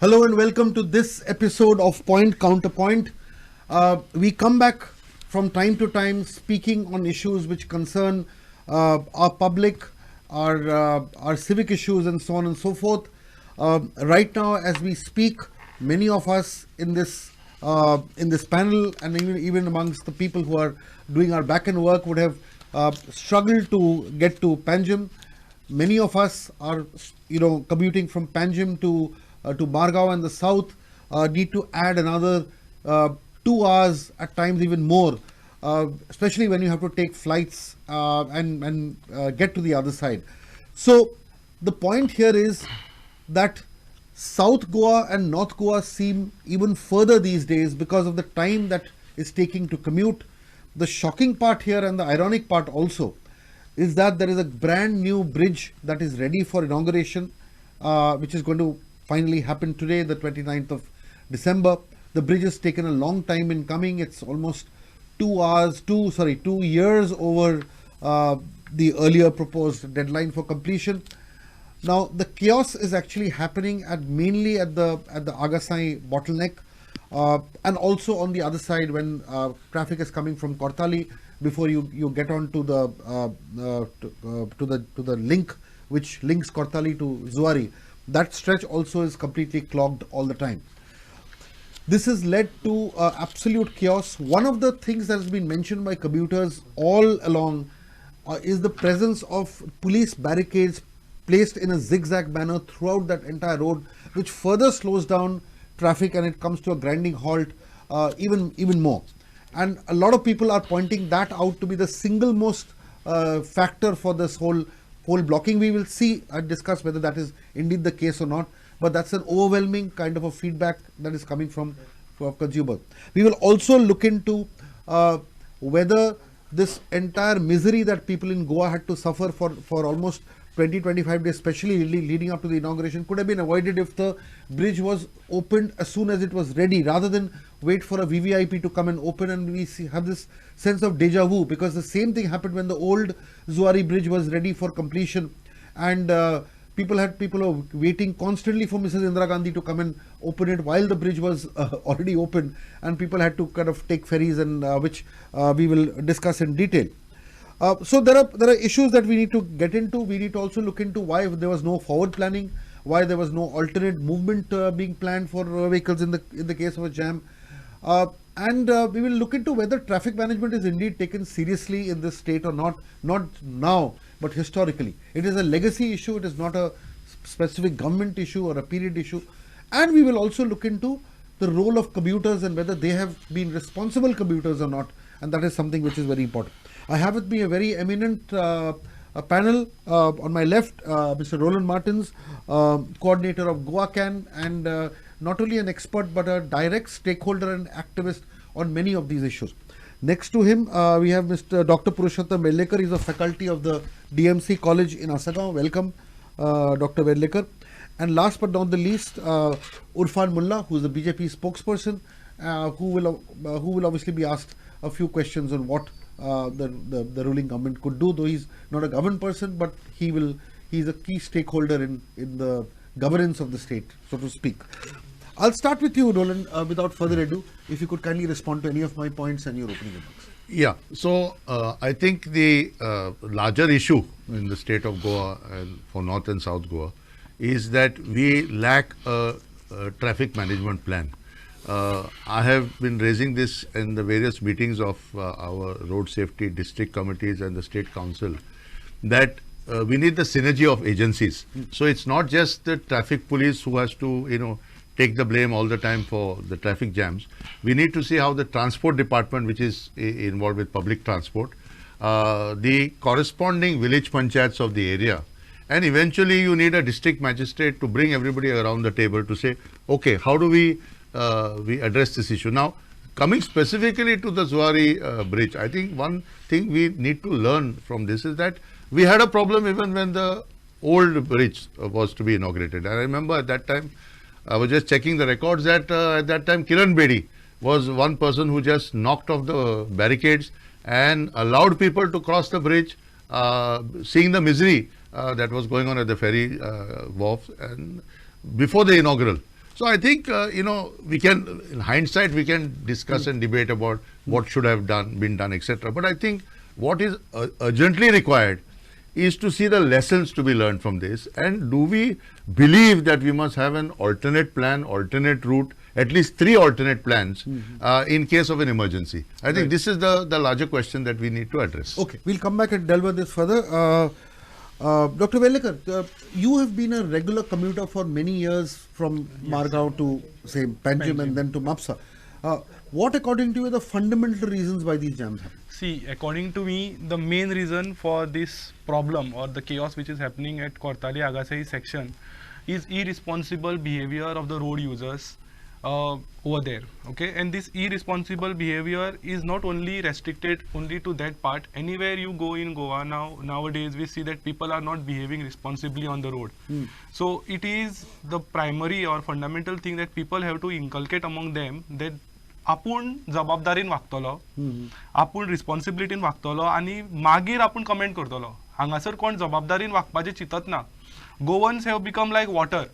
Hello and welcome to this episode of Point Counterpoint. We come back from time to time speaking on issues which concern our public, our civic issues and so on and so forth. Right now as we speak, many of us in this panel and even amongst the people who are doing our back-end work would have struggled to get to Panjim. Many of us are commuting from Panjim to Margao and the south, need to add another 2 hours, at times even more, especially when you have to take flights and get to the other side. So the point here is that South Goa and North Goa seem even further these days because of the time that is taking to commute. The shocking part here and the ironic part also is that there is a brand new bridge that is ready for inauguration, which is going to finally happened today, the 29th of December. The bridge has taken a long time in coming. It's almost 2 years over the earlier proposed deadline for completion. Now the chaos is actually happening mainly at the Agasai bottleneck, and also on the other side when traffic is coming from Kortali before you get on to the link which links Kortali to Zuari. That stretch also is completely clogged all the time. This has led to absolute chaos. One of the things that has been mentioned by commuters all along is the presence of police barricades placed in a zigzag manner throughout that entire road, which further slows down traffic and it comes to a grinding halt even more. And a lot of people are pointing that out to be the single most factor for this whole blocking. We will see and discuss whether that is indeed the case or not, but that's an overwhelming kind of a feedback that is coming from consumers. We will also look into whether this entire misery that people in Goa had to suffer for almost 20-25 days, especially leading up to the inauguration, could have been avoided if the bridge was opened as soon as it was ready, rather than wait for a VVIP to come and open. And we have this sense of deja vu, because the same thing happened when the old Zuari Bridge was ready for completion, and people were waiting constantly for Mrs. Indira Gandhi to come and open it while the bridge was already open, and people had to kind of take ferries, and which we will discuss in detail. So there are issues that we need to get into. We need to also look into why there was no forward planning, why there was no alternate movement being planned for vehicles in the case of a jam, and we will look into whether traffic management is indeed taken seriously in this state or not now, but historically. It is a legacy issue. It is not a specific government issue or a period issue. And we will also look into the role of commuters and whether they have been responsible commuters or not, and that is something which is very important. I have with me a very eminent panel. On my left, Mr. Roland Martins, coordinator of GoaCan, and not only an expert but a direct stakeholder and activist on many of these issues. Next to him, we have Mr. Dr. Purushottam Vedlekar. He is a faculty of the DMC College in Asagaon. Welcome, Dr. Vedlekar. And last but not the least, Urfan Mullah, who is the BJP spokesperson, who will obviously be asked a few questions on what the ruling government could do, though he's not a government person, but he's a key stakeholder in the governance of the state, so to speak. I'll start with you, Roland, without further ado, if you could kindly respond to any of my points and your opening remarks. Yeah, so I think the larger issue in the state of Goa and for North and South Goa is that we lack a traffic management plan. I have been raising this in the various meetings of our road safety district committees and the state council, that we need the synergy of agencies. So it's not just the traffic police who has to, take the blame all the time for the traffic jams. We need to see how the transport department, which is involved with public transport, the corresponding village panchayats of the area, and eventually you need a district magistrate to bring everybody around the table to say, okay, how do we address this issue? Now, coming specifically to the Zuari Bridge, I think one thing we need to learn from this is that we had a problem even when the old bridge was to be inaugurated. I remember at that time, I was just checking the records that at that time Kiran Bedi was one person who just knocked off the barricades and allowed people to cross the bridge, seeing the misery that was going on at the ferry wharf and before the inaugural. So I think, we can, in hindsight, we can discuss and debate about what should have been done, etc. But I think what is urgently required is to see the lessons to be learned from this. And do we believe that we must have an alternate plan, alternate route, at least 3 alternate plans in case of an emergency? I think this is the larger question that we need to address. Okay, we'll come back and delve on this further. Dr. Velekar, you have been a regular commuter for many years from Margao to, say, Panjim and then to Mapsa. What, according to you, are the fundamental reasons why these jams happen? See, according to me, the main reason for this problem or the chaos which is happening at Kortali-Agasai section is irresponsible behavior of the road users over there. Okay, and this irresponsible behavior is not only restricted only to that part. Anywhere you go in Goa nowadays, we see that people are not behaving responsibly on the road. So it is the primary or fundamental thing that people have to inculcate among them, that आपूण जबाबदारीन वागतलो, आपूण रिस्पॉन्सिबिलिटीन वागतलो आणि मागीर आपूण comment करतलो. हांगासर कोण जबाबदारीन वागपाचें चिंतत ना. Goans have become like water.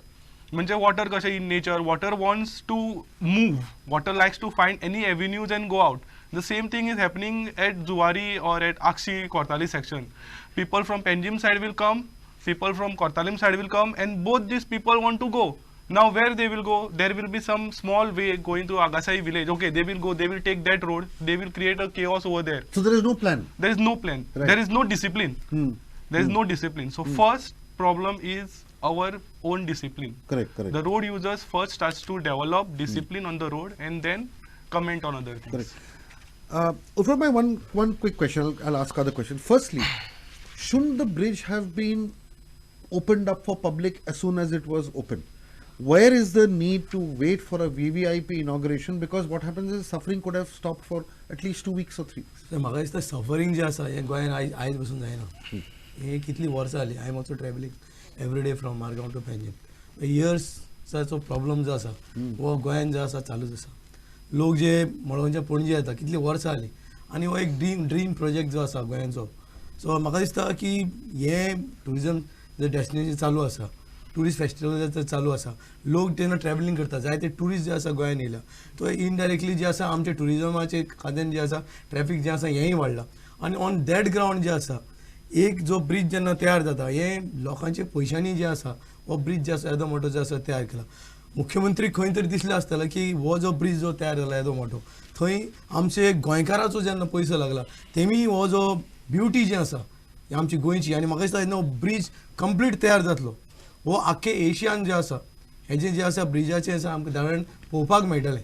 म्हणजे वॉटर कशें in nature, water wants to move, water likes to find any avenues and go out. The same thing is happening at Zuari or at Akshi Kortali section. People from Panjim side will come, people from Kortalim side will come, and both these people want to go. Now where they will go? There will be some small way going to Agasai village. Okay, they will go, they will take that road, they will create a chaos over there. So there is no plan? There is no plan. Right. There is no discipline. There is no discipline. So first problem is our own discipline. Correct. The road users first starts to develop discipline on the road and then comment on other things. Correct. One quick question, I'll ask other question. Firstly, shouldn't the bridge have been opened up for public as soon as it was open? Where is the need to wait for a VVIP inauguration? Because what happens is suffering could have stopped for at least 2 weeks or 3 weeks. So, म्हाका दिसता suffering जे आसा हे गोंयान आयज बसून जायना. हे कितली वर्सां जाली. I am also traveling every day from Margao to Panjim. Yearsचो प्रॉब्लम जो आसा वो गोंयान जो आसा चालूच आसा. लोक जे मळवनच्या पणजे येता कितली वर्सां जाली आनी हो एक ड्रीम प्रोजेक्ट जो आसा गोंयांचो. सो म्हाका दिसता की हे टुरिजम जे डेस्टिनेशन चालू आसा, टुरिस्ट फेस्टिवल चालू आसा, लोक जेन्ना ट्रॅव्हलिंग करता जायते टुरिस्ट जे आसा गोंयान येयला, तो इनडायरेक्टली जे आसा आमचे टुरिजमाचे खात्यान जे आसा ट्रॅफिक जे आसा हेंय वाडला. आनी ऑन दॅट ग्रावंड जे आसा एक जो ब्रिज जेन्ना तयार जाता हे लोकांचे पयशांनी जे आसा हो ब्रिज जे आसा येदो मोठो जो आसा तयार केला. मुख्यमंत्री खंय तरी दिसले आसतले की हो जो ब्रिज जो तयार जाला येदो मोठो थंय आमचे गोंयकाराचो जेन्ना पयसो लागला तेमी हो जो ब्युटी जी आसा आमची गोंयची, आनी म्हाका दिसता जेन्ना ब्रिज कंप्लीट तयार जातलो हो आख्खे एशियान जे आसा हेजे जे आसा ब्रिजाचें आसा आमकां दाळण पळोवपाक मेळटलें.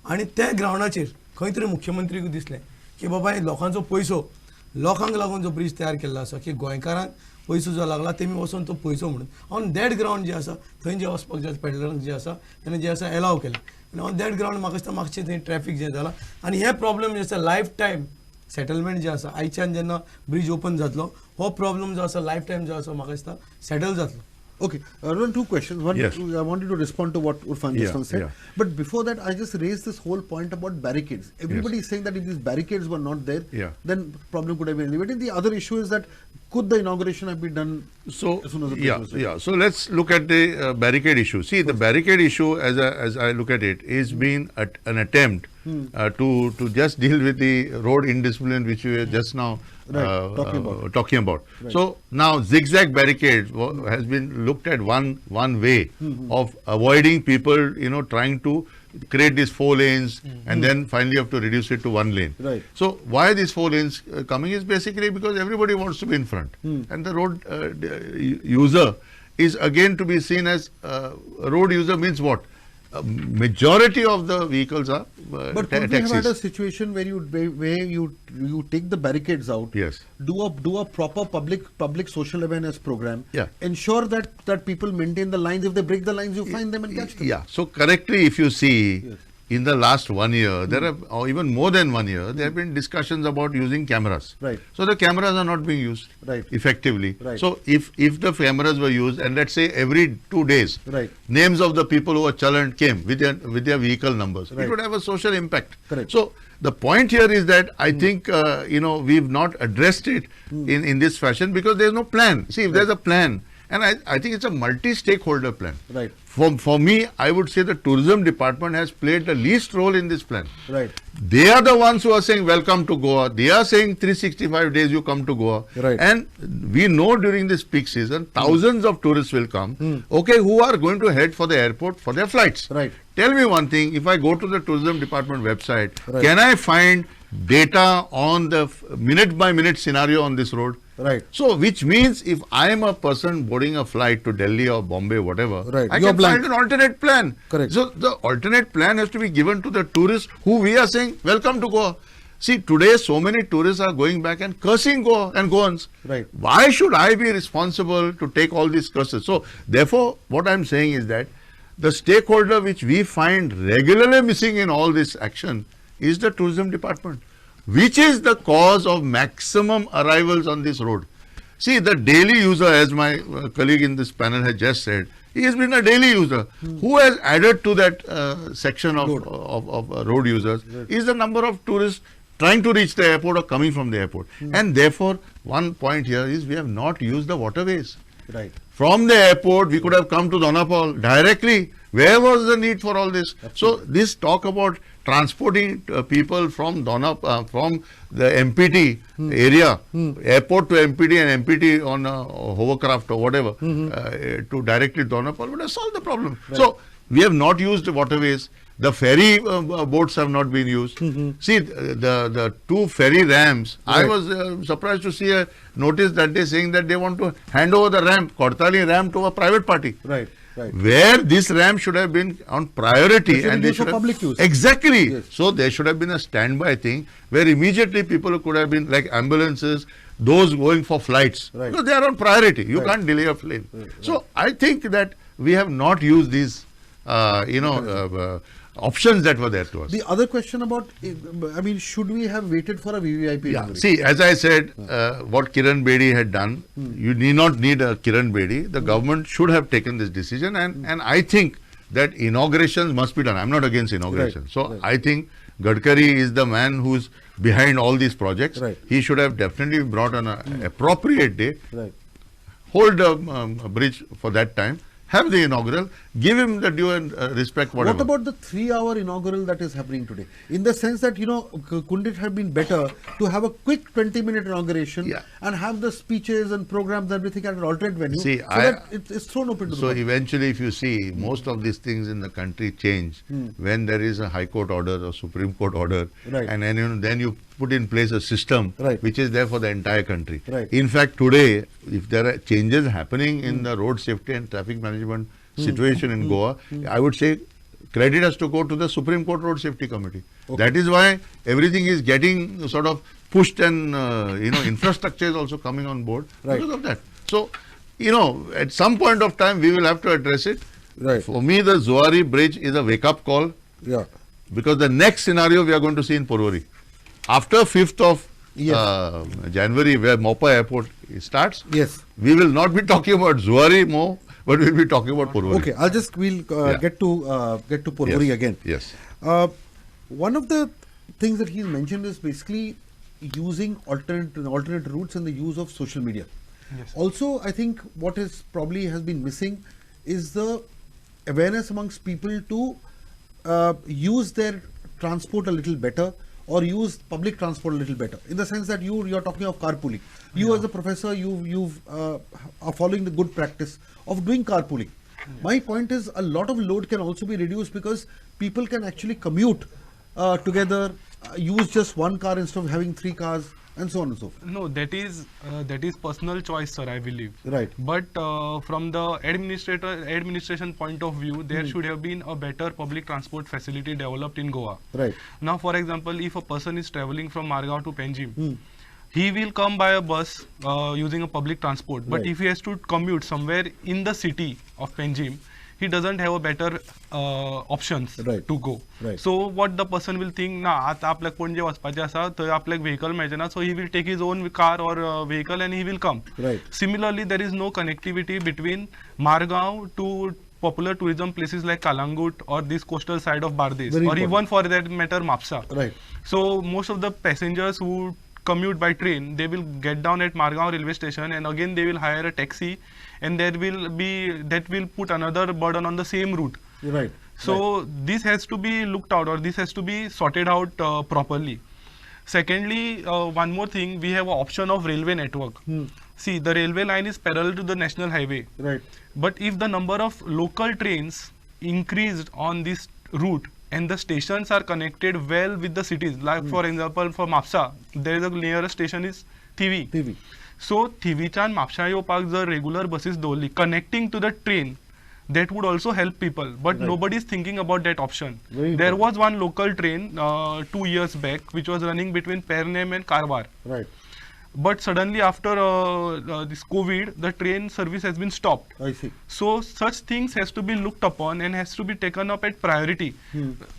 आनी त्या ग्रावंडाचेर खंय तरी मुख्यमंत्रीक दिसलें की बाबा हे लोकांचो पयसो लोकांक लागून जो ब्रिज तयार केल्लो आसा की गोंयकारांक पयसो जो लागला तेमी वचून तो पयसो म्हणून ऑन दॅट ग्रावंड जे आसा थंय जे वचपाक जे पेडलरांक जे आसा तेणें जे आसा एलाव केलें. आनी ऑन दॅट ग्रावंड म्हाका दिसता मागचें थंय ट्रॅफिक जें जालां आनी हे प्रॉब्लेम जे आसा लायफ टायम सेटलमेंट जे आसा आयच्यान जेन्ना ब्रिज ओपन जातलो हो प्रॉब्लेम जो आसा लायफ टायम जो आसा म्हाका दिसता सेटल जातलो. Okay, Arun, 2 questions. One, yes. I wanted to respond to what Urfan just said. But before that, I just raised this whole point about barricades. Everybody is saying that if these barricades were not there, then problem could have been alleviated. The other issue is that could the inauguration have been done as soon as the bridge was there? So let's look at the barricade issue. See, the barricade issue, as I look at it, is been an attempt to just deal with the road indiscipline which we were just now talking about. Right. So now zigzag barricades has been looked at one way of avoiding people, trying to create these 4 lanes and then finally have to reduce it to 1 lane. Right. So why these 4 lanes coming is basically because everybody wants to be in front, and the road user is again to be seen as road user means what? Majority of the vehicles are but could we have had a situation where you take the barricades out, yes, do a proper public social awareness program, ensure that people maintain the lines. If they break the lines, you find them and catch them. So correctly, if you see in the last 1 year, there have, or even more than 1 year, there have been discussions about using cameras. Right. So the cameras are not being used effectively. Right. So if the cameras were used, and let's say every 2 days, names of the people who were challened came with their vehicle numbers, it would have a social impact. Correct. So the point here is that I think we've not addressed it in this fashion because there's no plan. See, if there's a plan And I think it's a multi-stakeholder plan. Right. For me, I would say the tourism department has played the least role in this plan. Right. They are the ones who are saying welcome to Goa. They are saying 365 days you come to Goa. Right. And we know during this peak season, thousands of tourists will come. Okay, who are going to head for the airport for their flights. Right. Tell me one thing, if I go to the tourism department website, Right. can I find data on the minute by minute scenario on this road? Right. So, which means if I am a person boarding a flight to Delhi or Bombay, whatever, Right. I You're can blank. find an alternate plan. Correct. So, the alternate plan has to be given to the tourists who we are saying, welcome to Goa. See, today so many tourists are going back and cursing Goa and Goans. Right. Why should I be responsible to take all these curses? So, therefore, what I'm saying is that the stakeholder which we find regularly missing in all this action is the tourism department, which is the cause of maximum arrivals on this road. See, the daily user, as my colleague in this panel has just said, he has been a daily user. Who has added to that section of road users is the number of tourists trying to reach the airport or coming from the airport. And therefore, one point here is we have not used the waterways. Right. From the airport, we could have come to Donapal directly. Where was the need for all this? So, this talk about transporting people from from the MPT area, airport to MPT and MPT on a hovercraft or whatever, to directly Donapal would have solved the problem. Right. So, we have not used the waterways. The ferry boats have not been used. See, the two ferry ramps, I Right. was surprised to see a notice that day saying that they want to hand over the ramp, Kortali ramp, to a private party. Right. Right. Where this ramp should have been on priority. It should And be they used for should have, public use. Exactly. Yes. So there should have been a standby thing where immediately people could have been like ambulances, those going for flights. Right. Because they are on priority. You Right. can't delay a plane. Right. So I think that we have not used these, options that were there to us. The other question about, I mean, should we have waited for a VVIP? Yeah. inauguration? See, as I said, what Kiran Bedi had done, you need not need a Kiran Bedi. The government should have taken this decision, and I think that inaugurations must be done. I'm not against inauguration. Right, So right. I think Gadkari is the man who's behind all these projects. Right. He should have definitely brought on an appropriate day, Right. hold a bridge for that time, have the inaugural, give him the due and respect, whatever. What about the 3-hour inaugural that is happening today? In the sense that, couldn't it have been better to have a quick 20-minute inauguration Yeah. and have the speeches and programs, everything at an alternate venue, See, so that it's thrown open to the So public? eventually, if you see, most of these things in the country change when there is a High Court order or Supreme Court order, Right. and then you put in place a system Right. which is there for the entire country. Right. In fact, today, if there are changes happening in the road safety and traffic management situation in Goa, I would say credit has to go to the Supreme Court Road Safety Committee. Okay. That is why everything is getting sort of pushed, and infrastructure is also coming on board Right. because of that. So, at some point of time, we will have to address it. Right. For me, the Zuari Bridge is a wake-up call, Yeah. because the next scenario we are going to see in Porvorim. After 5th of Yes. January, where Mopa Airport starts, Yes. we will not be talking about Zuari more, but we'll be talking about Porvorim. Okay, we'll Yeah. get to Porvorim Yes. again. Yes. One of the things that he's mentioned is basically using alternate routes and the use of social media. Yes. Also, I think what is probably has been missing is the awareness amongst people to use their transport a little better, or use public transport a little better, in the sense that you're talking of carpooling. You as a professor, you've are following the good practice of doing carpooling. My point is, a lot of load can also be reduced because people can actually commute together, use just one car instead of having 3 cars, and so on and so forth. No, that is personal choice, sir, I believe. Right. But from the administration point of view, there should have been a better public transport facility developed in Goa. Right. Now, for example, if a person is traveling from Margao to Panjim, he will come by a bus using a public transport. But Right. if he has to commute somewhere in the city of Panjim, he doesn't have a better options Right. to go. Right. So what the person will think, ना आता आपल्याक पणजे वचपाचें आसा थंय आपल्याक vehicle मेळचें ना, so he will take his own car or vehicle and he will come. Right. Similarly, there is no connectivity between Margao to popular tourism places like Kalangut or this coastal side of Bardesh, Very or important. even for that matter Mapsa. Right. So most of the passengers who commute by train, they will get down at Margaon railway station and again they will hire a taxi, and that will put another burden on the same route. You're right. So this has to be looked out, or this has to be sorted out properly. Secondly, one more thing, we have an option of railway network. See, the railway line is parallel to the national highway. Right. But if the number of local trains increased on this route and the stations are connected well with the cities, like for example, for Mapsa, there is a nearest station is Thivi. TV. So Thivicha and Mapsa येवपाक जर regular buses दवरली connecting to the train, that would also help people, but nobody is thinking about that option. There was one local train 2 years back which was running between Pernem and Karwar. Right. But suddenly after this COVID, the train service has been stopped. I see. So such things has to be looked upon and has to be taken up at priority.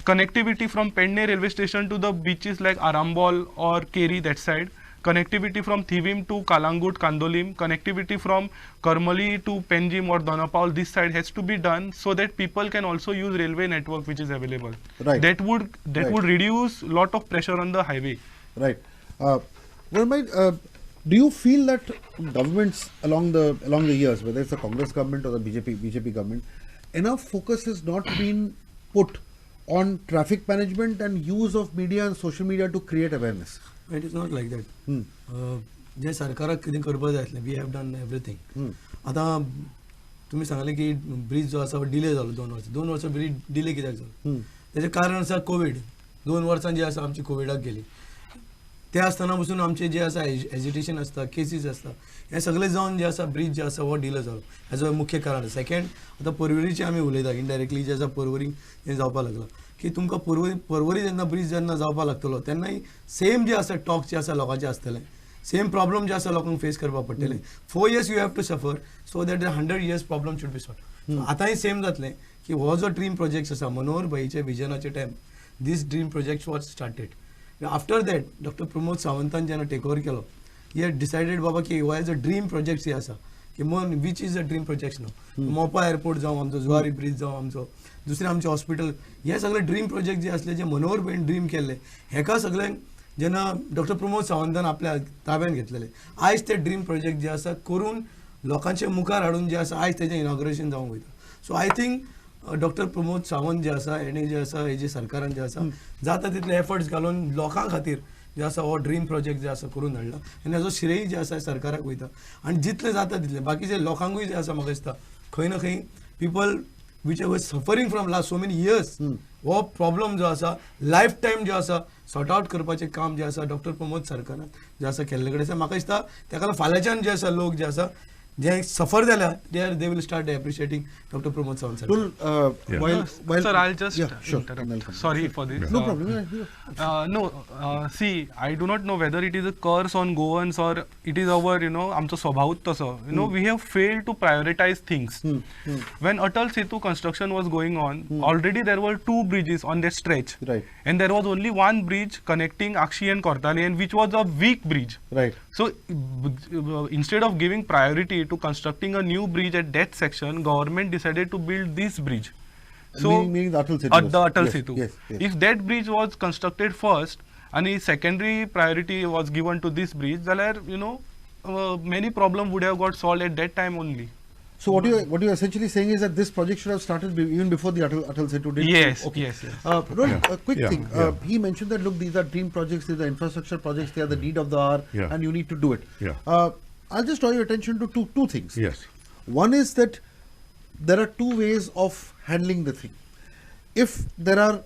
Connectivity from Penne railway station to the beaches like Arambol or Keri, that side. Connectivity from Thivim to Kalangut, Kandolim. Connectivity from Karmali to Penjim or Donapal, this side has to be done so that people can also use railway network which is available. Right. That would reduce lot of pressure on the highway. Right. Do you feel that governments along the years, whether it's the Congress government or the BJP government, enough focus has not been put on traffic management and use of media and social media to create awareness? It is not like that. जे सरकाराक कितें करपा जाय आसलें, we have done everything. आतां तुमी सांगले की bridge जो आसा डिले जालो 2 वर्सां ब्रिज डिले कित्याक जालो, तेजें कारण आसा कोवीड. 2 वर्सां जी आसा आमची कोविडाक गेली. ते आसतना पसून आमचे जे आसा एजिटेशन आसता, केसीस आसता, हें सगळें जावन जे आसा ब्रिज जे आसा हो डिले जालो, हेजो मुख्य कारण. सेकेंड, आतां पर्वरीचें आमी उलयता इनडायरेक्टली जे आसा पर्वरी हें जावपाक लागलां की तुमकां पर्वरी जेन्ना ब्रिज जेन्ना जावपाक लागतलो तेन्नाय सेम जे आसा टॉक जे आसा लोकांचें आसतलें, सेम प्रॉब्लम जे आसा लोकांक फेस करपाक पडटलें. 4 years you have to suffer so that 100 years problem should be solve. आतांय सेम जातलें की हो जो ड्रीम प्रोजेक्ट आसा मनोहर भाईचे विजनाचे time, this dream project was started. After that doctor Pramod सावंतान जेन्ना टेक ओवर केलो, ही हॅड डिसायडेड बाबा की हो एज अ ड्रीम प्रोजेक्ट जे आसा की which is a dream project न्हू. मोपा एअरपोर्ट जावं आमचो, जुवारी ब्रिज जावं आमचो, दुसरें आमचें हॉस्पिटल, हे सगळे ड्रीम प्रोजेक्ट जे आसले जे मनोहर भाईन ड्रीम केल्ले, हेका सगळ्यांक जेन्ना डॉक्टर प्रमोद सावंतान आपल्या ताब्यान घेतलेले, आयज ते ड्रीम प्रोजेक्ट जे आसा करून लोकांचे मुखार हाडून जे आसा आयज तेजें इनॉग्रेशन जावंक वयता. So I think doctor Pramod Sawant जे आसा हेणे जे आसा हेजे सरकारान जे आसा जाता तितले एफर्ट्स घालून लोकां खातीर जे आसा हो ड्रीम प्रोजेक्ट जे आसा करून हाडला आनी हेजो श्रेय जे आसा सरकाराक वयता. आनी जितले जाता तितले बाकीचे लोकांकूय जे आसा म्हाका दिसता खंय ना खंय people which was suffering from last so many years, हो प्रॉब्लम जो आसा लायफ टायम जो आसा सॉर्ट आउट करपाचें काम जे आसा डॉक्टर प्रमोद सरकारान जे आसा केल्ले कडेन आसा. म्हाका दिसता तेका फाल्यांच्यान जे आसा लोक जे आसा जे सफर जाल्या they will start appreciating Dr. Pramod Sawant sir. Sir, I'll just interrupt. Sure. Sorry for this. No problem. See, I do not know whether it is a curse on Goans or it is our, आमचो स्वभावच तसो. We have failed to prioritize things. When Atal Setu construction was going on, already there were 2 bridges on that stretch. Right. And there was only one bridge connecting Akshi and Kortali, and which was a weak bridge. Right. So instead of giving priority to constructing a new bridge at that section, government decided to build this bridge. So meaning the Atal Setu. The Atal Setu. Yes. If that bridge was constructed first and the secondary priority was given to this bridge, then many problems would have got solved at that time only. So what you're essentially saying is that this project should have started even before the Atal Setu did. Yes. Okay. Yes. Rohit, a quick thing. Yeah. He mentioned that look, these are dream projects, these are infrastructure projects, they are the need of the hour, and you need to do it. Yeah. I'll just draw your attention to two things. Yes. One is that there are 2 ways of handling the thing. If there are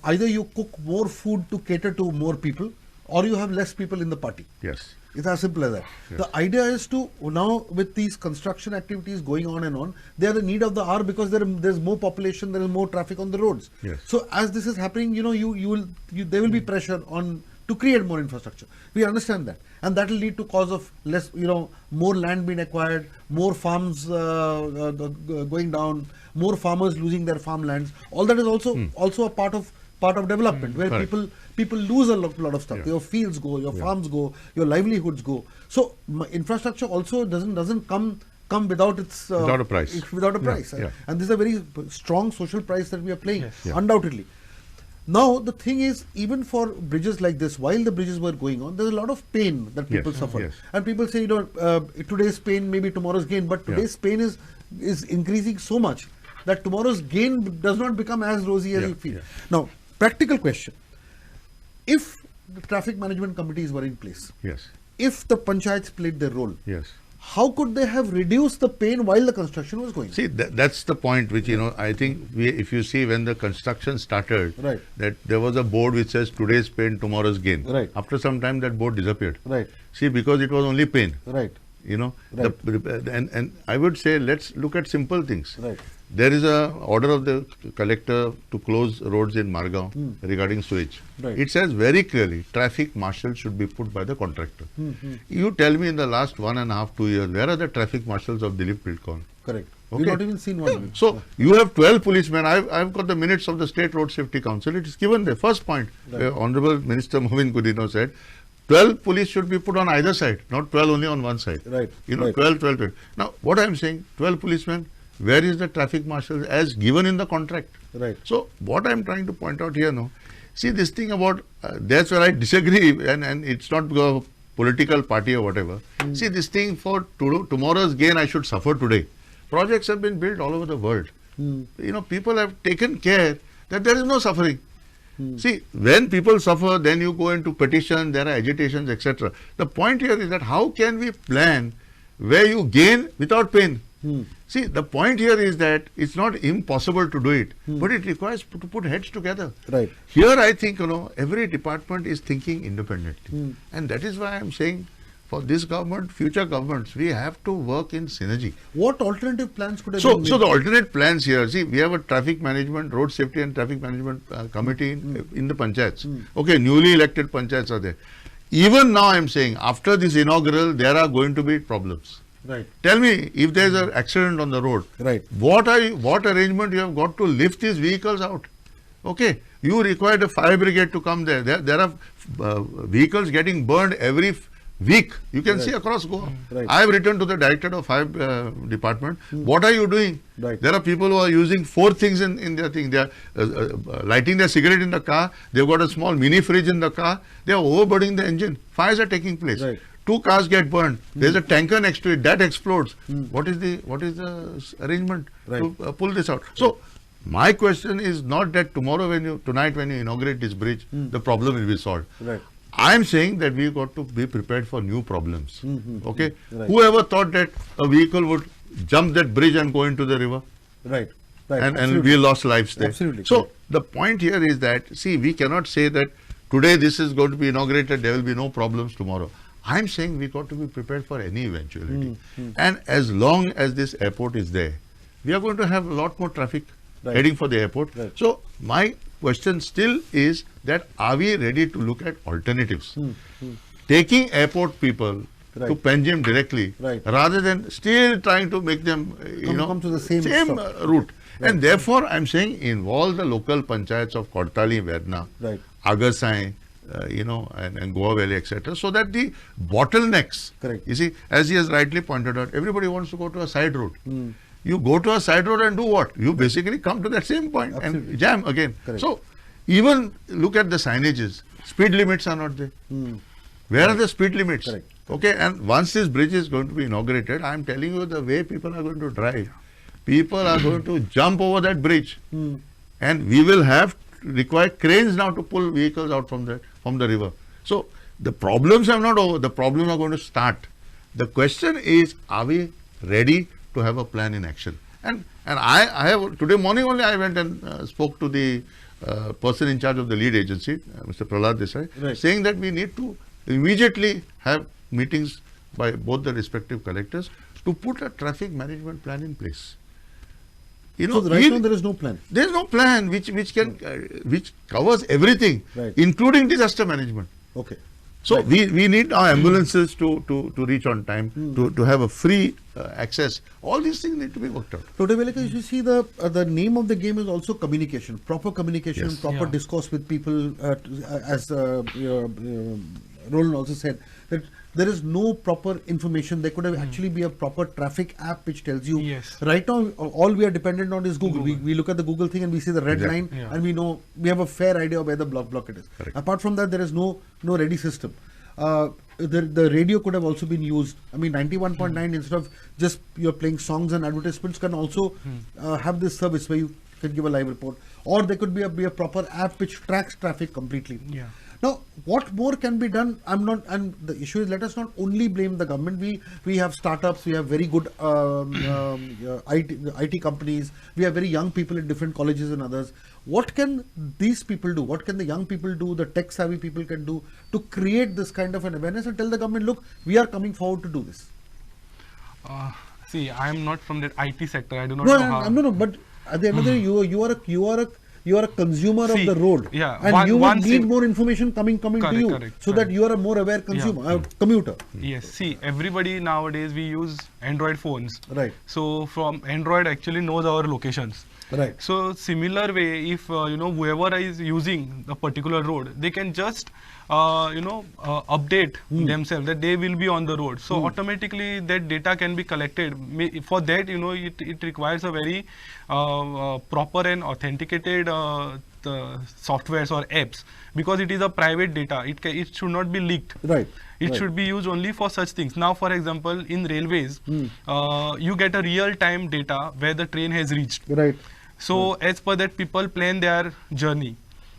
either you cook more food to cater to more people, or you have less people in the party. Yes. It's as simple as that. Yes. The idea is to now, with these construction activities going on and on, they are the need of the hour because there's more population, there is more traffic on the roads. Yes. So as this is happening, there will be pressure on to create more infrastructure. We understand that, and that will lead to cause of less, more land being acquired, more farms going down, more farmers losing their farmlands. All that is also a part of development where people lose a lot of stuff. Yeah. Your fields go, your farms go, your livelihoods go. So infrastructure also doesn't come without its without a price. Without a price, Yeah. and this is a very strong social price that we are playing, Yes. Yeah. undoubtedly. Now the thing is, even for bridges like this, while the bridges were going on, there's a lot of pain that people Yes, suffer, yes. and people say, today's pain may be tomorrow's gain, but today's pain is increasing so much that tomorrow's gain does not become as rosy as Yeah, you feel. yeah. Now, practical question: if the traffic management committees were in place, Yes, if the panchayats played their role, yes. how could they have reduced the pain while the construction was going on? See, that's the point which, I think if you see when the construction started, Right. that there was a board which says today's pain, tomorrow's gain. Right. After some time, that board disappeared. Right, See, because it was only pain. right, Right. And I would say, let's look at simple things. right. There is a order of the collector to close roads in Margao regarding sewage. Right. It says very clearly, traffic marshal should be put by the contractor. You tell me in the last 1.5, 2 years, where are the traffic marshals of Dilip Pilcon? Correct. Okay. We've not even seen one. So you have 12 policemen. I've got the minutes of the State Road Safety Council. It is given there. First point, Honorable Minister Movin Gudino said, 12 police should be put on either side, not 12 only on one side. Right. Twelve, Right. 12. Now, what I am saying, 12 policemen, where is the traffic marshal as given in the contract? Right. So, what I am trying to point out here now, see this thing about, that's where I disagree, and it's not because of political party or whatever. See this thing for tomorrow's gain, I should suffer today. Projects have been built all over the world. People have taken care that there is no suffering. See, when people suffer, then you go into petition, there are agitations, etc. The point here is that how can we plan where you gain without pain? See, the point here is that it's not impossible to do it, but it requires to put heads together. Right. Here I think, every department is thinking independently. And that is why I'm saying, for this government, future governments, we have to work in synergy. What alternative plans could have So been the made? alternate plans here, see, we have a traffic management, road safety and traffic management committee in the panchayats. Okay, newly elected panchayats are there. Even now I'm saying, after this inaugural, there are going to be problems. Right. Tell me, if there is an accident on the road, Right. what arrangement you have got to lift these vehicles out? Okay, you require the fire brigade to come there. There are vehicles getting burned every week. You can see across Goa. Right. I have written to the director of fire department. What are you doing? Right. There are people who are using 4 things in their thing. They are lighting their cigarette in the car. They've got a small mini fridge in the car. They are overburning the engine. Fires are taking place. Right. 2 cars get burned. There's a tanker next to it that explodes. What is the arrangement to pull this out? So my question is not that tonight when you inaugurate this bridge, the problem will be solved. Right. I'm saying that we've got to be prepared for new problems. Okay? Right. Whoever thought that a vehicle would jump that bridge and go into the river? Right. Right. And Absolutely. we lost lives there. Absolutely. So the point here is that, see, we cannot say that today this is going to be inaugurated, there will be no problems tomorrow. I'm saying we got to be prepared for any eventuality. And as long as this airport is there, we are going to have a lot more traffic heading for the airport. Right. So my question still is that are we ready to look at alternatives? Taking airport people to Panjim directly, rather than still trying to make them, come to the same route. And therefore, I'm saying involve the local panchayats of Kortali, Vedna, Agasai, and Goa Valley, etc. So that the bottlenecks, you see, as he has rightly pointed out, everybody wants to go to a side road. You go to a side road and do what? You basically come to that same point and jam again. So even look at the signages. Speed limits are not there. Where are the speed limits? Okay, and once this bridge is going to be inaugurated, I am telling you the way people are going to drive. People are going to jump over that bridge, and we will require cranes now to pull vehicles out from the river. So the problems are not over. The problems are going to start. The question is, are we ready to have a plan in action? And I have today morning only I went and spoke to the person in charge of the lead agency, Mr. Prahlad Desai, saying that we need to immediately have meetings by both the respective collectors to put a traffic management plan in place. So right now there is no plan. There is no plan which covers everything, including disaster management. Okay. So we need our ambulances to reach on time, to have a free access. All these things need to be worked out. Dr. Velekar, you see the name of the game is also communication, proper communication, proper discourse with people as Roland also said that there is no proper information. There could have actually be a proper traffic app which tells you. Yes. Right now, all we are dependent on is Google. We look at the Google thing and we see the red line, Yeah. and we know, we have a fair idea of where the block it is. Correct. Apart from that, there is no ready system. The radio could have also been used. I mean, 91.9 instead of just you're playing songs and advertisements can also have this service where you can give a live report, or there could be a proper app which tracks traffic completely. Yeah. Now, what more can be done? And the issue is, let us not only blame the government. We have startups, we have very good IT companies, we have very young people in different colleges and others. What can these people do? What can the young people do, the tech savvy people can do to create this kind of an awareness and tell the government, look, we are coming forward to do this? See, I am not from that IT sector. I do not know how. No, but at the end of the day, you are a consumer of the road, yeah, and you would need more information coming to you, that you are a more aware consumer, commuter. Yes, see, everybody nowadays we use Android phones. Right. So from Android actually knows our locations. Right. So similar way, if whoever is using a particular road, they can just update themselves that they will be on the road. So automatically that data can be collected. For that, it requires a very proper and authenticated softwares or apps, because it is a private data. It should not be leaked. Right. It should be used only for such things. Now, for example, in railways, you get a real-time data where the train has reached. Right. So as per that, people plan their journey.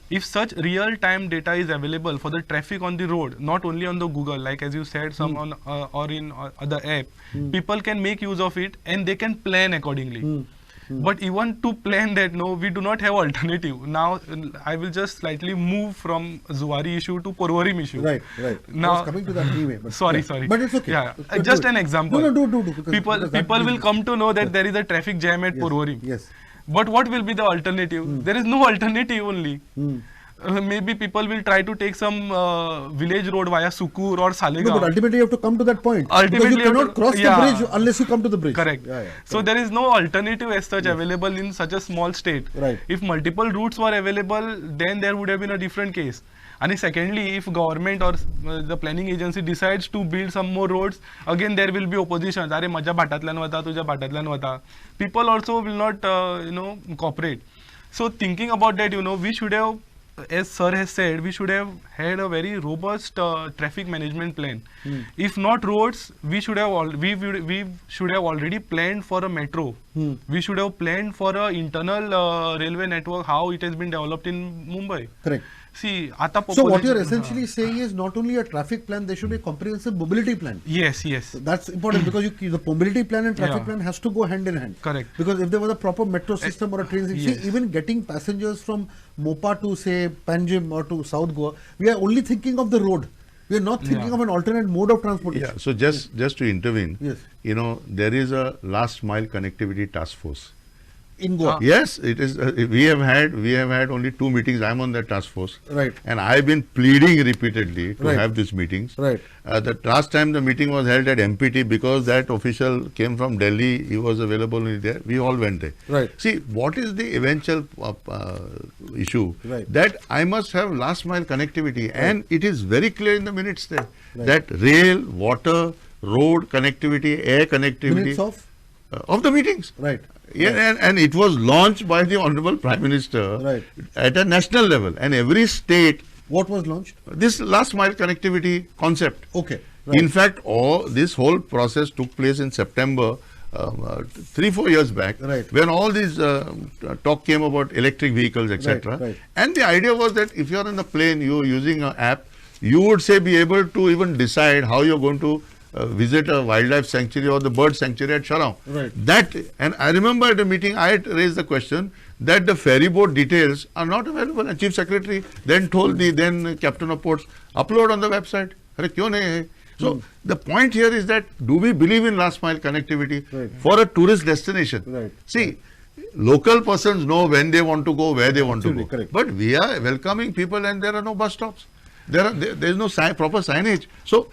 If such real-time data is available for the traffic on the road, not only on the Google, like as you said, some on or in other app, people can make use of it and they can plan accordingly. But even to plan that, no, we do not have alternative. Now, I will just slightly move from Zuari issue to Porvorim issue. Right. Now, I was coming to that anyway. But sorry. But it's okay. Yeah, But just do an it. example. No, do. People will come to know that there is a traffic jam at Porvorim. Yes. But what will be the alternative? There is no alternative only. Maybe people will try to take some village road via Sukur or Salegaon. No, but ultimately you have to come to that point. Ultimately Because you cannot cross the bridge unless you come to the bridge. Correct. So there is no alternative as such available in such a small state. Right. If multiple routes were available, then there would have been a different case. And secondly, if government or the planning agency decides to build some more roads, again there will be opposition. Are maja bhatatlan vata, tuja bhatatlan vata. People also will not, cooperate. So thinking about that, we should have, as sir has said, we should have had a very robust traffic management plan. If not roads, we should have already planned for a metro. We should have planned for a internal railway network, how it has been developed in Mumbai. Correct. See, so what you're essentially saying is not only a traffic plan, there should be a comprehensive mobility plan. Yes. So that's important, because the mobility plan and traffic plan has to go hand in hand. Correct. Because if there was a proper metro system or a train system, see, even getting passengers from Mopa to say Panjim or to South Goa, we are only thinking of the road. We are not thinking of an alternate mode of transportation. Yeah. So just to intervene, Yes. There is a last mile connectivity task force. In Goa. Yes, it is. We have had only 2 meetings. I'm on that task force. Right. And I've been pleading repeatedly to Right. have these meetings. Right. The last time the meeting was held at MPT, because that official came from Delhi, he was available there. We all went there. Right. See, what is the eventual issue? Right. That I must have last mile connectivity, and it is very clear in the minutes there that rail, water, road connectivity, air connectivity Minutes of the meetings. Right. Yeah, and it was launched by the Honorable Prime Minister Right. at a national level, and every state, What was launched? this last mile connectivity concept. Okay. Right. In fact, this whole process took place in September 3-4 years back, Right. when all these talk came about electric vehicles, etc. Right. And the idea was that if you're in a plane, you're using an app, you would be able to even decide how you're going to visit a wildlife sanctuary or the bird sanctuary at Sharau. Right. And I remember at a meeting I had raised the question that the ferry boat details are not available, and Chief Secretary then told the then Captain of Ports, upload on the website. Arre, kyun nahi hai? So the point here is that, do we believe in last mile connectivity for a tourist destination? Right. See, local persons know when they want to go, where they want to go. Correct. But we are welcoming people and there are no bus stops. There is no proper signage. So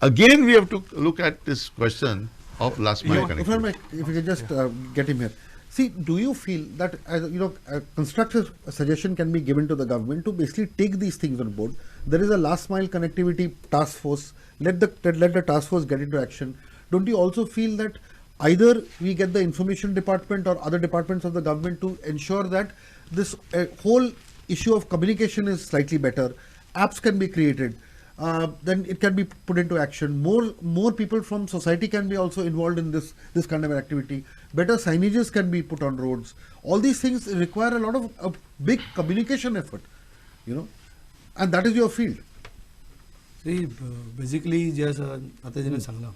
again, we have to look at this question of last mile connectivity. If you can just get him here. See, do you feel that a constructive suggestion can be given to the government to basically take these things on board? There is a last mile connectivity task force. Let the task force get into action. Don't you also feel that either we get the information department or other departments of the government to ensure that this whole issue of communication is slightly better, apps can be created, then it can be put into action. More people from society can be also involved in this kind of activity. Better signages can be put on roads. All these things require a lot of a big communication effort, and that is your field. See, basically, just आता जेने Sangla.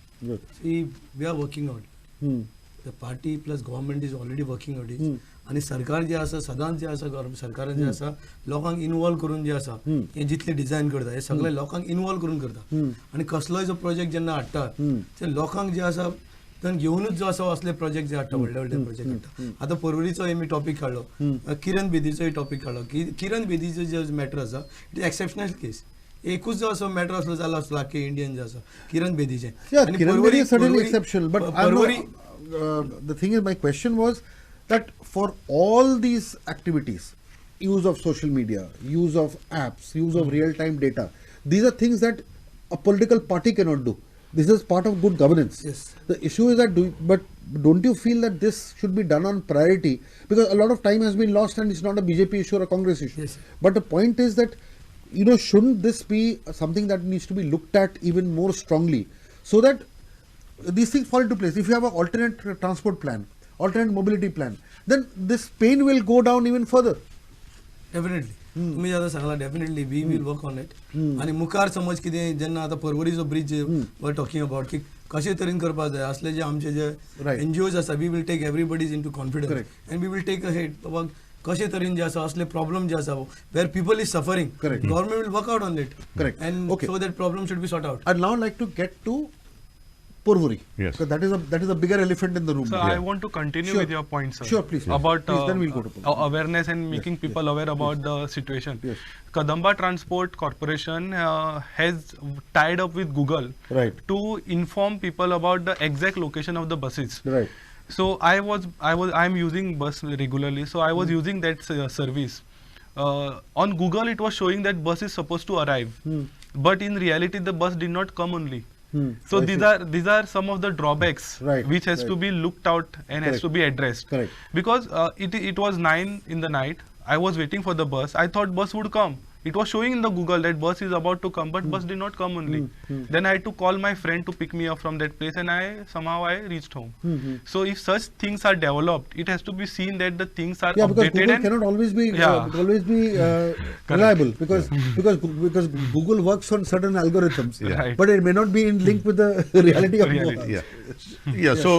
See, we are working on it. The party plus government is already working on it. आणि सरकार जे आसा सदांच जे आसा सरकारान जे आसा लोकांक इन्वॉल्व करून जे आसा हे जितले डिझायन करता हे सगळे लोकांक इन्वॉल्व करून करता आणि कसलोय जो प्रोजेक्ट जेन्ना हाडटा ते लोकांक जे आसा तर घेऊनच जो आसा असले प्रोजेक्ट जे हाडटा व्हडले प्रोजेक्ट हाडटा आता परवरीचो मी टॉपिक काढलो किरण बेदीचोय टॉपिक काढलो किरण बेदीचो जे मॅटर आसा इट इज एक्सेप्शनल केस एकूच जो असो मॅटर असलो जालो असलो आख्खे इंडियन जे आसा किरण बेदीचे The thing is, my question was that for all these activities, use of social media, use of apps, use of real-time data, these are things that a political party cannot do. This is part of good governance. Yes. The issue is that, but don't you feel that this should be done on priority? Because a lot of time has been lost and it's not a BJP issue or a Congress issue. Yes. But the point is that, shouldn't this be something that needs to be looked at even more strongly so that these things fall into place? If you have an alternate transport plan, alternate mobility plan, then this pain will go down even further. Definitely. तुम्ही आता सांगला definitely we will work on it आणि मुखार समज कितें जेन्ना आता परवरीचो ब्रिज वर टॉकिंग अबाउट की कशे तरेन करपाक जाय असले जे आमचे जे एनजीओज आसा we will take everybody's into confidence and we will take a head बाबा कशे तरेन जे आसा असले प्रॉब्लेम जे आसा where people is suffering government will work out on it and so that problem should B sort out. I'd now like to get to Porvorim. Yes. So that is a bigger elephant in the room. So I want to continue with your point, sir. Sure, please. About then we'll go to Porvorim. awareness and making people aware about the situation. Yes. Kadamba Transport Corporation has tied up with Google to inform people about the exact location of the buses. Right. So I'm using bus regularly. So I was using that service. On Google, it was showing that bus is supposed to arrive, but in reality, the bus did not come only. So these are some of the drawbacks which has to be looked out and has to be addressed. Correct. Because it was 9 in the night. I was waiting for the bus. I thought bus would come. It was showing in the Google that bus is about to come, but bus did not come only. Then I had to call my friend to pick me up from that place, and I reached home. So if such things are developed, it has to be seen that the things are because updated Google and cannot always be reliable because Google works on certain algorithms, but it may not be in link with the reality of reality. So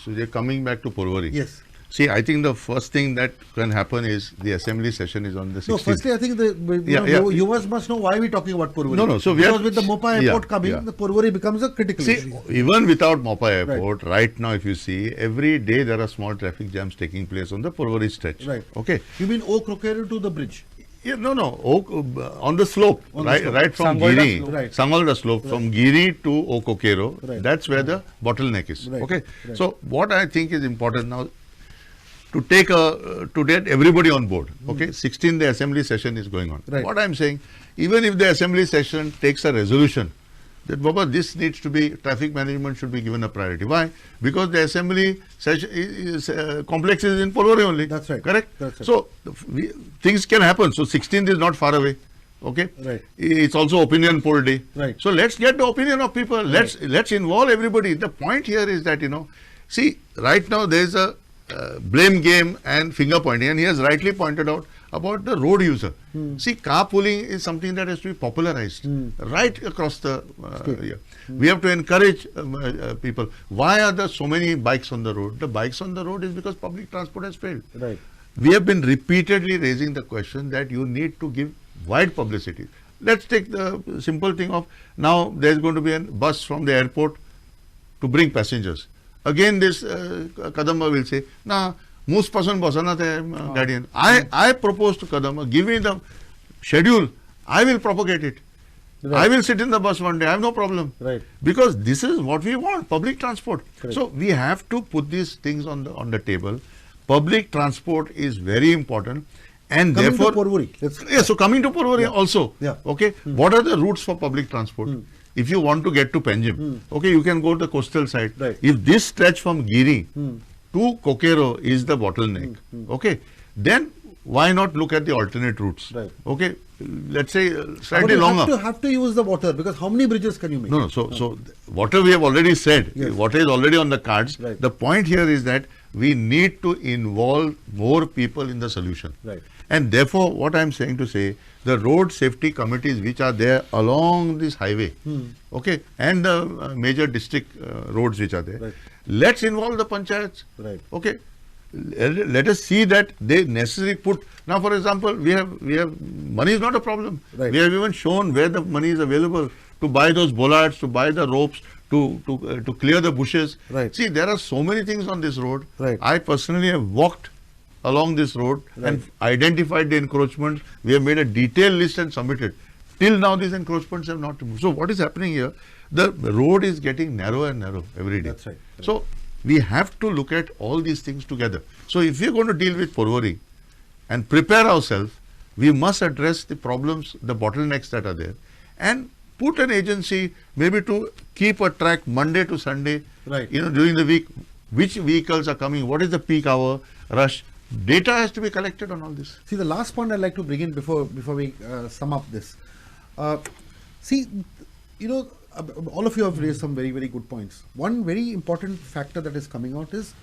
Sujay, coming back to Porvorim. Yes. See, I think the first thing that can happen is the assembly session is on the 16th. No, firstly, I think you must know why we're talking about Porvorim. No. So because with the Mopa airport coming, the Porvorim becomes a critical issue. Even without Mopa airport, right now, if you see, every day there are small traffic jams taking place on the Porvorim stretch. Right. Okay. You mean Oak-Rokero to the bridge? Yeah, no. On the slope, right from Giri, Sangolda slope, from Giri to Oak-Rokero, that's where the bottleneck is. Okay. So what I think is important now, to get everybody on board. Okay, 16th the assembly session is going on. What I'm saying, even if the assembly session takes a resolution that Baba, this needs to be, traffic management should be given a priority. Why? Because the assembly session complex is in Porvorim only. That's right. Correct? That's right. So things can happen. So 16th is not far away. Okay. Right. It's also opinion poll day. Right. So let's get the opinion of people. Let's involve everybody. The point here is that see, right now there is a blame game and finger pointing, and he has rightly pointed out about the road user. See, carpooling is something that has to be popularized right across the we have to encourage people. Why are there so many bikes on the road? The bikes on the road is because public transport has failed. Right. We have been repeatedly raising the question that you need to give wide publicity. Let's take the simple thing of now there is going to be a bus from the airport to bring passengers. Again, this Kadamba will say, "Na, most person basana the guardian." I propose to Kadamba, give me the schedule. I will propagate it. I will sit in the bus one day. I have no problem. Right. Because this is what we want: public transport. Correct. So we have to put these things on the table. Public transport is very important, And Coming therefore, to Porvorim, so coming to Porvorim also, Yeah. okay, what are the routes for public transport? If you want to get to Panjim, okay, you can go to the coastal side. Right. If this stretch from Giri to Kokero is the bottleneck, okay, then why not look at the alternate routes? Right. Okay, let's say But slightly you longer. have to use the water, because how many bridges can you make? No, so water we have already said, Yes. water is already on the cards. Right. The point here is that we need to involve more people in the solution. Right. And therefore, what I am saying to say, the road safety committees which are there along this highway, okay, and the major district roads which are there, Right. let's involve the panchayats. Right. Okay. Let us see that they necessarily put. Now, for example, we have money is not a problem. Right. We have even shown where the money is available to buy those bollards, to buy the ropes, to clear the bushes. Right. See, there are so many things on this road. Right. I personally have walked along this road and identified the encroachments. We have made a detailed list and submitted. Till now, these encroachments have not removed. So, what is happening here? The road is getting narrower and narrow every day. That's right. So, we have to look at all these things together. So, if we are going to deal with Porvorim and prepare ourselves, we must address the problems, the bottlenecks that are there, and put an agency maybe to keep a track Monday to Sunday, Right. during the week, which vehicles are coming, what is the peak hour rush. Data has to be collected on all this. See, the last point I'd like to bring in before we sum up this. See, all of you have raised some very, very good points. One very important factor that is coming out is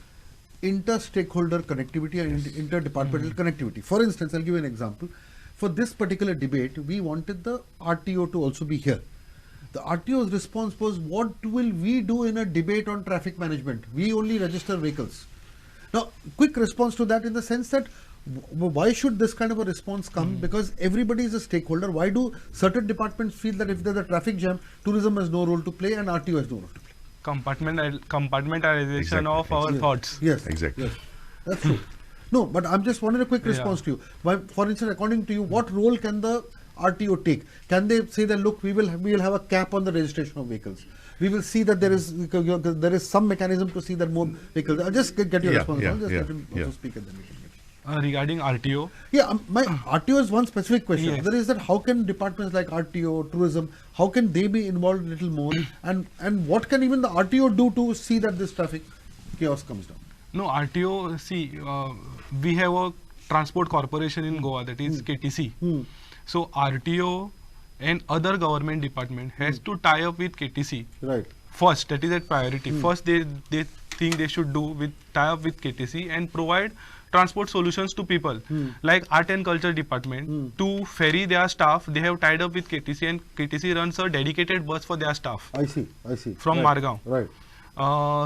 inter-stakeholder connectivity and interdepartmental connectivity. For instance, I'll give you an example. For this particular debate, we wanted the RTO to also be here. The RTO's response was, what will we do in a debate on traffic management? We only register vehicles. Now, quick response to that in the sense that why should this kind of a response come? Because everybody is a stakeholder. Why do certain departments feel that if there's a traffic jam, tourism has no role to play and RTO has no role to play? Compartmentalization Exactly. of our thoughts. Yes, Exactly. Yes, that's true. No, but I'm just wanting a quick response to you. For instance, according to you, what role can the RTO take? Can they say that, look, we will have a cap on the registration of vehicles? We will see that there is some mechanism to see that more vehicles. I'll just get your response. I'll just let him also speak and then we can get. Regarding RTO, my RTO is one specific question. Yes. There is that how can departments like RTO, tourism, how can they be involved a little more, and what can even the RTO do to see that this traffic chaos comes down? no RTO. See, we have a transport corporation in Goa, that is KTC. So RTO and other government department has to tie up with KTC. Right. First, that is at priority. First, they think they should do with tie up with KTC and provide transport solutions to people. Like art and culture department, to ferry their staff, they have tied up with KTC, and KTC runs a dedicated bus for their staff I see. from Right. Margao. Right.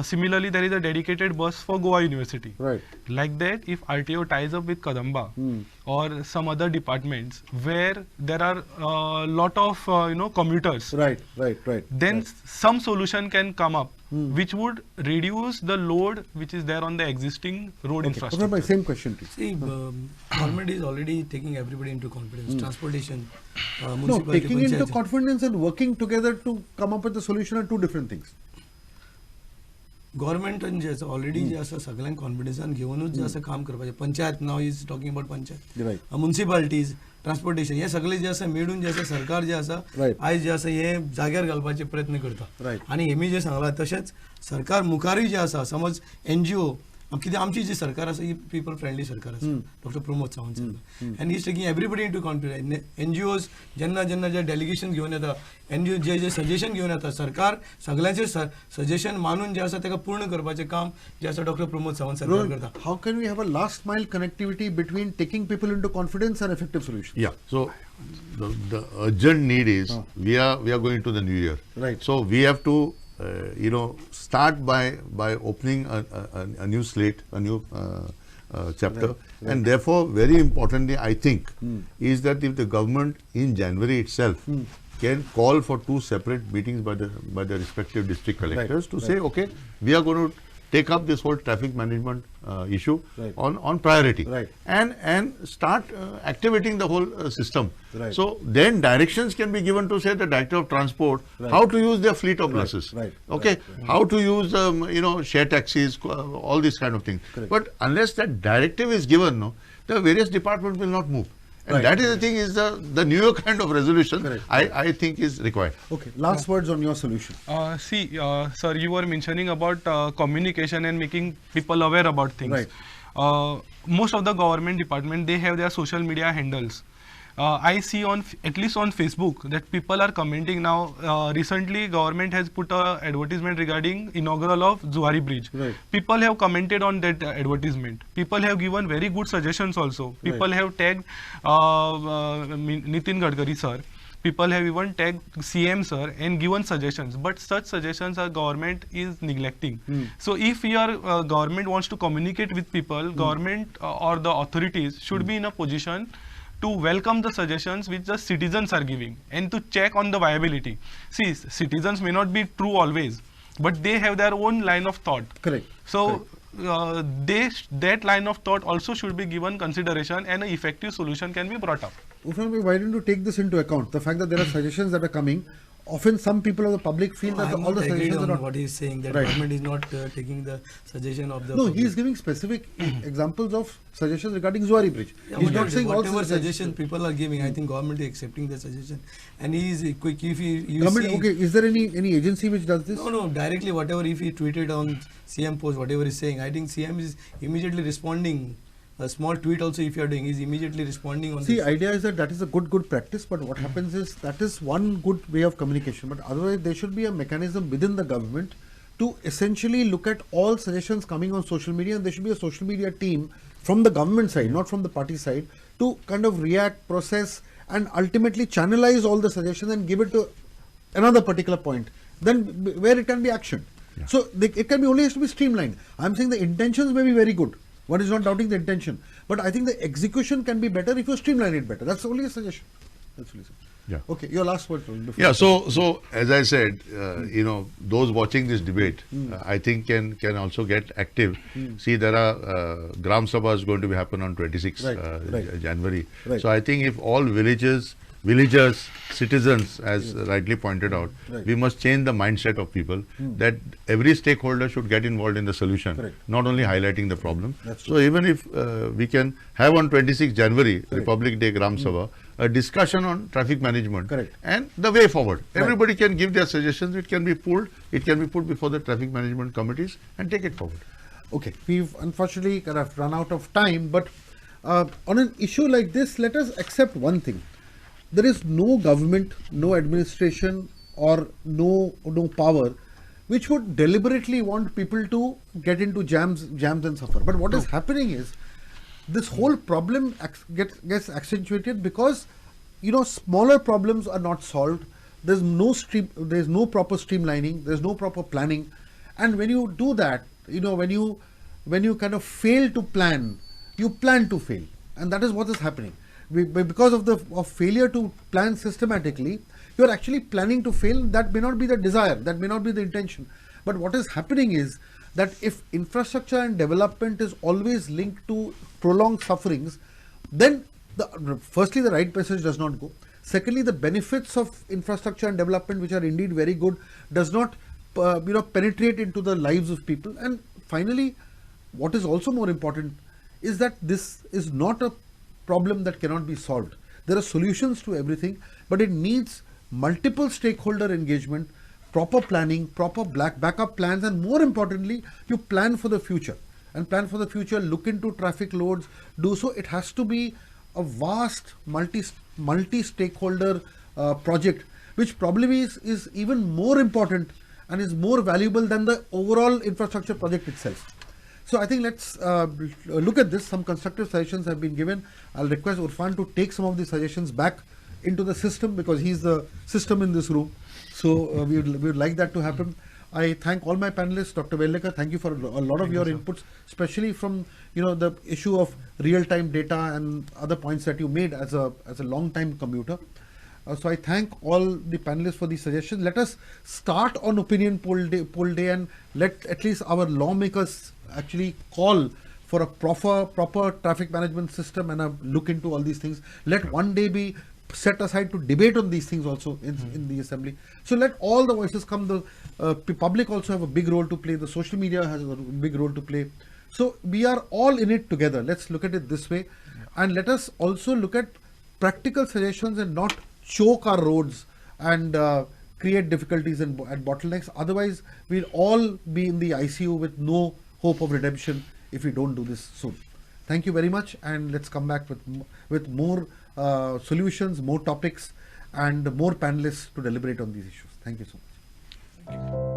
Similarly, there is a dedicated bus for Goa University. Right. Like that, if RTO ties up with Kadamba or some other departments where there are a lot of commuters, Right. then some solution can come up which would reduce the load which is there on the existing road infrastructure. My same question to you. See, government is already taking everybody into confidence. Transportation, No, municipality, taking into panchayat. confidence and working together to come up with a solution are two different things. गव्हर्नमेंटान जे आसा already जे आसा सगळ्यांक कॉन्फिडन्सान घेऊनच जे आसा काम करपाचें. पंचायत नाव is talking about panchayat, Right. Municipalities, transportation, हे सगळे जे आसा मेळून जे आसा सरकार जे आसा Right. आयज जे आसा हे जाग्यार घालपाचे प्रयत्न करता. Right. आनी हेमी जे सांगला तशेंच सरकार मुखारूय जे आसा, समज NGO, कित्याक आमची जी सरकार आसा ही पीपल फ्रेंडली सरकार आसा, डॉक्टर प्रमोद सावंत साहेब, and he is taking everybody into confidence. NGOज जेन्ना जे डेलिगेशन घेवन येता, NGO जे सजेशन घेवन येता, सरकार सगळ्यांचे सजेशन मानून जे आसा ताका पूर्ण करपाचें काम जे आसा डॉक्टर प्रमोद सावंत सरकार करता. How can we have a last mile connectivity between taking people into confidence and effective solutions? Yeah. So the urgent need is we are going to the new year. Right. So we have to start by opening a new slate, a new chapter, and therefore very importantly I think is that if the government in January itself can call for 2 separate meetings by the respective district collectors to say, okay, we are going to take up this whole traffic management issue on priority, and start activating the whole system. So then directions can be given to, say, the director of transport how to use their fleet of buses, how to use share taxis, all these kind of things. But unless that directive is given, the various departments will not move. And Right. that is the thing, is the newer kind of resolution Correct. I think is required. Okay, last words on your solution. Sir, you were mentioning about communication and making people aware about things. Right. Most of the government department, they have their social media handles. I see at least on Facebook that people are commenting now. Recently, government has put a advertisement regarding inaugural of Zuari Bridge. Right. People have commented on that advertisement. People have given very good suggestions also. People have tagged Nitin Gadkari sir. People have even tagged CM sir and given suggestions. But such suggestions our government is neglecting. So if your government wants to communicate with people, government or the authorities should be in a position to welcome the suggestions which the citizens are giving and to check on the viability. See, citizens may not be true always, but they have their own line of thought. Correct. So that line of thought also should be given consideration and an effective solution can be brought up. Ufan, why don't you take this into account? The fact that there are suggestions that are coming, often some people of the public feel that I'm all the not agreed suggestions are on not. what he's saying, that Right. government is not taking the suggestion of the No, public. he is giving specific examples of suggestions regarding Zuari Bridge. Yeah, He's but not saying all whatever suggestions. suggestion people are giving, I think government is accepting the suggestion, and he is quick. If you Government, see, okay, is there any agency which does this? no, directly whatever, if he tweeted on CM post, whatever he's saying, I think CM is immediately responding. A small tweet also, if you are doing, he's immediately responding on See, this. idea is that is a good practice, but what happens is that is one good way of communication. But otherwise, there should be a mechanism within the government to essentially look at all suggestions coming on social media, and there should be a social media team from the government side, not from the party side, to kind of react, process, and ultimately channelize all the suggestions and give it to another particular point, then where it can be actioned. So it can be only has to be streamlined. I'm saying the intentions may be very good. One is not doubting the intention, but I think the execution can be better if you streamline it better. That's only a suggestion. That's only a suggestion. Yeah. Okay, your last word. Before Yeah, so as I said, those watching this debate, I think can also get active. See, there are Gram Sabhas going to be happen on 26 Right. January. Right. So I think if all villagers, citizens, as rightly pointed out, Right. we must change the mindset of people that every stakeholder should get involved in the solution, Correct. not only highlighting the problem. That's So even if we can have on 26 January, Republic Day Gram Sabha, a discussion on traffic management Correct. and the way forward. Right. Everybody can give their suggestions. It can be pulled. It can be put before the traffic management committees and take it forward. Okay, we've unfortunately kind of run out of time, but on an issue like this, let us accept one thing. There is no government, no administration, or no power which would deliberately want people to get into jams and suffer. But what is happening is this whole problem gets accentuated because smaller problems are not solved. There's no proper streamlining. There's no proper planning, and when you do that, when you kind of fail to plan, you plan to fail, and that is what is happening. Because of failure to plan systematically, you are actually planning to fail. That may not be the desire, that may not be the intention. But what is happening is that if infrastructure and development is always linked to prolonged sufferings, then firstly the right message does not go. Secondly, the benefits of infrastructure and development, which are indeed very good, does not penetrate into the lives of people. And finally, what is also more important is that this is not a problem that cannot be solved. There are solutions to everything, but it needs multiple stakeholder engagement, proper planning, proper backup plans, and more importantly, you plan for the future. And plan for the future, look into traffic loads, do so. It has to be a vast multi-stakeholder project, which probably is even more important and is more valuable than the overall infrastructure project itself. So I think let's look at this. Some constructive suggestions have been given. I'll request Urfan to take some of these suggestions back into the system, because he's the system in this room. So we would like that to happen. I thank all my panelists. Dr. Vellekar, thank you for a lot of your inputs, especially from the issue of real-time data and other points that you made as a long-time commuter. So I thank all the panelists for these suggestions. Let us start on opinion poll day, and let at least our lawmakers actually call for a proper traffic management system and a look into all these things. Let one day be set aside to debate on these things also in the assembly. So let all the voices come. The public also have a big role to play. The social media has a big role to play. So we are all in it together. Let's look at it this way. and let us also look at practical suggestions and not choke our roads and create difficulties and bottlenecks. Otherwise, we'll all be in the ICU with no hope of redemption if we don't do this soon. Thank you very much, and let's come back with more solutions, more topics, and more panelists to deliberate on these issues. Thank you so much. Thank you.